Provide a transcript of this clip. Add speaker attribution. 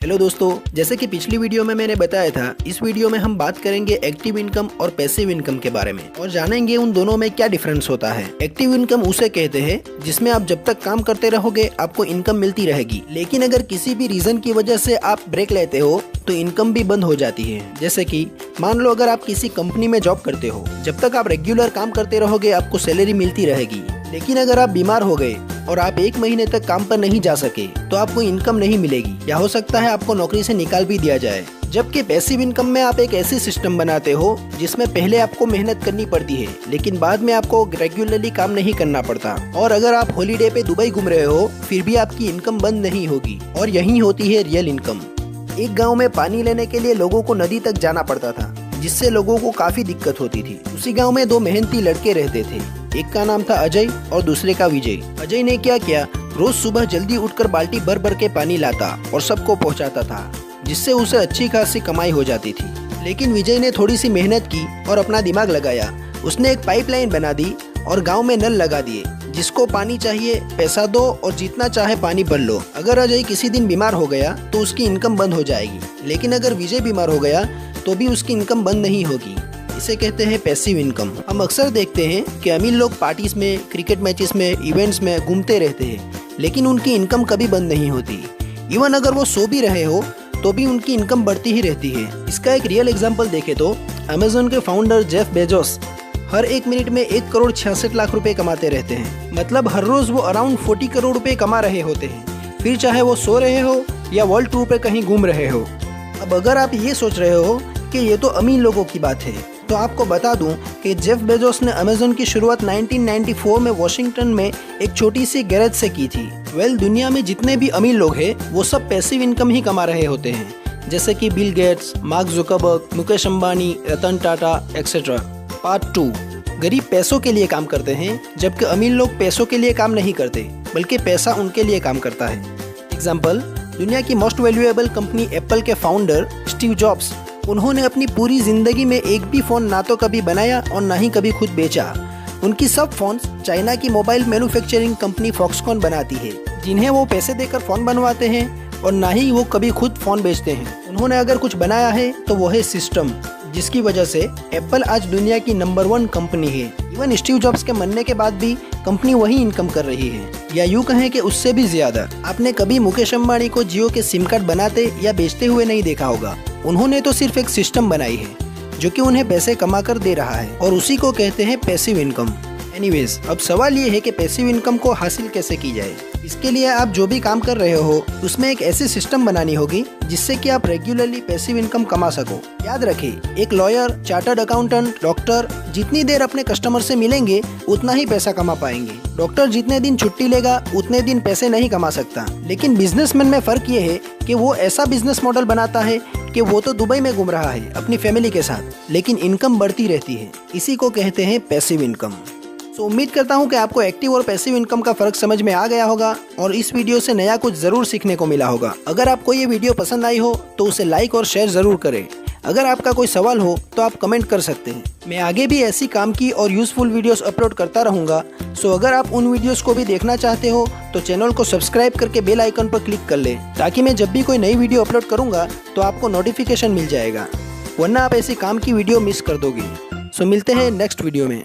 Speaker 1: Hello दोस्तों, जैसे कि पिछली वीडियो में मैंने बताया था, इस वीडियो में हम बात करेंगे एक्टिव इनकम और पैसिव इनकम के बारे में और जानेंगे उन दोनों में क्या डिफरेंस होता है। एक्टिव इनकम उसे कहते हैं जिसमें आप जब तक काम करते रहोगे आपको इनकम मिलती रहेगी, लेकिन अगर किसी भी रीजन की वजह से आप ब्रेक लेते हो तो इनकम भी बंद हो जाती है। जैसे कि मान लो अगर आप किसी कंपनी में जॉब करते हो, जब तक आप रेगुलर काम करते रहोगे आपको सैलरी मिलती रहेगी, लेकिन अगर आप बीमार हो गए और आप 1 महीने तक काम पर नहीं जा सके तो आपको इनकम नहीं मिलेगी या हो सकता है आपको नौकरी से निकाल भी दिया जाए। जबकि पैसिव इनकम में आप एक ऐसी सिस्टम बनाते हो जिसमें पहले आपको मेहनत करनी पड़ती है लेकिन बाद में आपको रेगुलरली काम नहीं करना पड़ता, और अगर आप हॉलीडे पे दुबई घूम रहे हो फिर भी आपकी इनकम बंद नहीं होगी, और यही होती है रियल इनकम। एक गाँव में पानी लेने के लिए लोगों को नदी तक जाना पड़ता था, जिससे लोगों को काफी दिक्कत होती थी। उसी गांव में 2 मेहनती लड़के रहते थे, एक का नाम था अजय और दूसरे का विजय। अजय ने क्या किया, रोज सुबह जल्दी उठकर बाल्टी भर भर के पानी लाता और सबको पहुंचाता था, जिससे उसे अच्छी खासी कमाई हो जाती थी। लेकिन विजय ने थोड़ी सी मेहनत की और अपना दिमाग लगाया। उसने एक पाइपलाइन बना दी और गाँव में नल लगा दिए, जिसको पानी चाहिए पैसा दो और जितना चाहे पानी भर लो। अगर अजय किसी दिन बीमार हो गया तो उसकी इनकम बंद हो जाएगी, लेकिन अगर विजय बीमार हो गया तो भी उसकी इनकम बंद नहीं होगी। इसे कहते हैं पैसिव इनकम। हम अक्सर देखते हैं कि अमीर लोग पार्टीज में, क्रिकेट मैचेस में, इवेंट्स में घूमते रहते हैं, लेकिन उनकी इनकम कभी बंद नहीं होती। इवन अगर वो सो भी रहे हो तो भी उनकी इनकम बढ़ती ही रहती है। इसका एक रियल एग्जाम्पल देखे तो अमेज़न के फाउंडर जेफ बेजोस हर 1 मिनट में 1 करोड़ 66 लाख रुपए कमाते रहते हैं। मतलब हर रोज वो अराउंड 40 करोड़ रुपए कमा रहे होते हैं, फिर चाहे वो सो रहे हो या वर्ल्ड टूर पे कहीं घूम रहे हो। अब अगर आप ये सोच रहे हो कि ये तो अमीर लोगों की बात है, तो आपको बता दूं कि जेफ बेजोस ने अमेज़न की शुरुआत 1994 में वॉशिंगटन में एक छोटी सी गैरेज से की थी। दुनिया में जितने भी अमीर लोग हैं वो सब पैसिव इनकम ही कमा रहे होते हैं, जैसे कि Bill Gates, Mark Zuckerberg, Mukesh Ambani, Ratan Tata etcetera. Part 2, गरीब पैसों के लिए काम करते हैं जबकि अमीर लोग पैसों के लिए काम नहीं करते, बल्कि पैसा उनके लिए काम करता है। एग्जाम्पल, दुनिया की मोस्ट वैल्यूएबल कंपनी एप्पल के फाउंडर स्टीव जॉब्स, उन्होंने अपनी पूरी जिंदगी में एक भी फोन ना तो कभी बनाया और ना ही कभी खुद बेचा। उनकी सब फोन्स चाइना की मोबाइल मैन्युफैक्चरिंग कंपनी फॉक्सकॉन बनाती है, जिन्हें वो पैसे देकर फोन बनवाते हैं और ना ही वो कभी खुद फोन बेचते हैं। उन्होंने अगर कुछ बनाया है तो वो है सिस्टम, जिसकी वजह से एप्पल आज दुनिया की नंबर 1 कंपनी है। इवन स्टीव जॉब्स के मरने के बाद भी कंपनी वही इनकम कर रही है, या यूँ कहें कि उससे भी ज्यादा। आपने कभी मुकेश अंबानी को जियो के सिम कार्ड बनाते या बेचते हुए नहीं देखा होगा। उन्होंने तो सिर्फ एक सिस्टम बनाई है जो कि उन्हें पैसे कमा कर दे रहा है, और उसी को कहते हैं पैसिव इनकम। एनीवेज, अब सवाल ये है कि पैसिव इनकम को हासिल कैसे की जाए। इसके लिए आप जो भी काम कर रहे हो उसमें एक ऐसी सिस्टम बनानी होगी जिससे कि आप रेगुलरली पैसिव इनकम कमा सको। याद रखें, एक लॉयर, चार्टर्ड अकाउंटेंट, डॉक्टर जितनी देर अपने कस्टमर से मिलेंगे उतना ही पैसा कमा पाएंगे। डॉक्टर जितने दिन छुट्टी लेगा उतने दिन पैसे नहीं कमा सकता। लेकिन बिजनेसमैन में फर्क ये है कि वो ऐसा बिजनेस मॉडल बनाता है कि वो तो दुबई में घूम रहा है अपनी फैमिली के साथ, लेकिन इनकम बढ़ती रहती है। इसी को कहते हैं पैसिव इनकम। तो उम्मीद करता हूँ कि आपको एक्टिव और पैसिव इनकम का फर्क समझ में आ गया होगा और इस वीडियो से नया कुछ जरूर सीखने को मिला होगा। अगर आपको ये वीडियो पसंद आई हो तो उसे लाइक और शेयर जरूर करें। अगर आपका कोई सवाल हो तो आप कमेंट कर सकते हैं। मैं आगे भी ऐसी काम की और यूजफुल वीडियोस अपलोड करता रहूँगा। सो अगर आप उन वीडियोस को भी देखना चाहते हो तो चैनल को सब्सक्राइब करके बेल आइकन पर क्लिक कर लें, ताकि मैं जब भी कोई नई वीडियो अपलोड करूँगा तो आपको नोटिफिकेशन मिल जाएगा, वरना आप ऐसी काम की वीडियो मिस कर दोगे। सो मिलते हैं नेक्स्ट वीडियो में।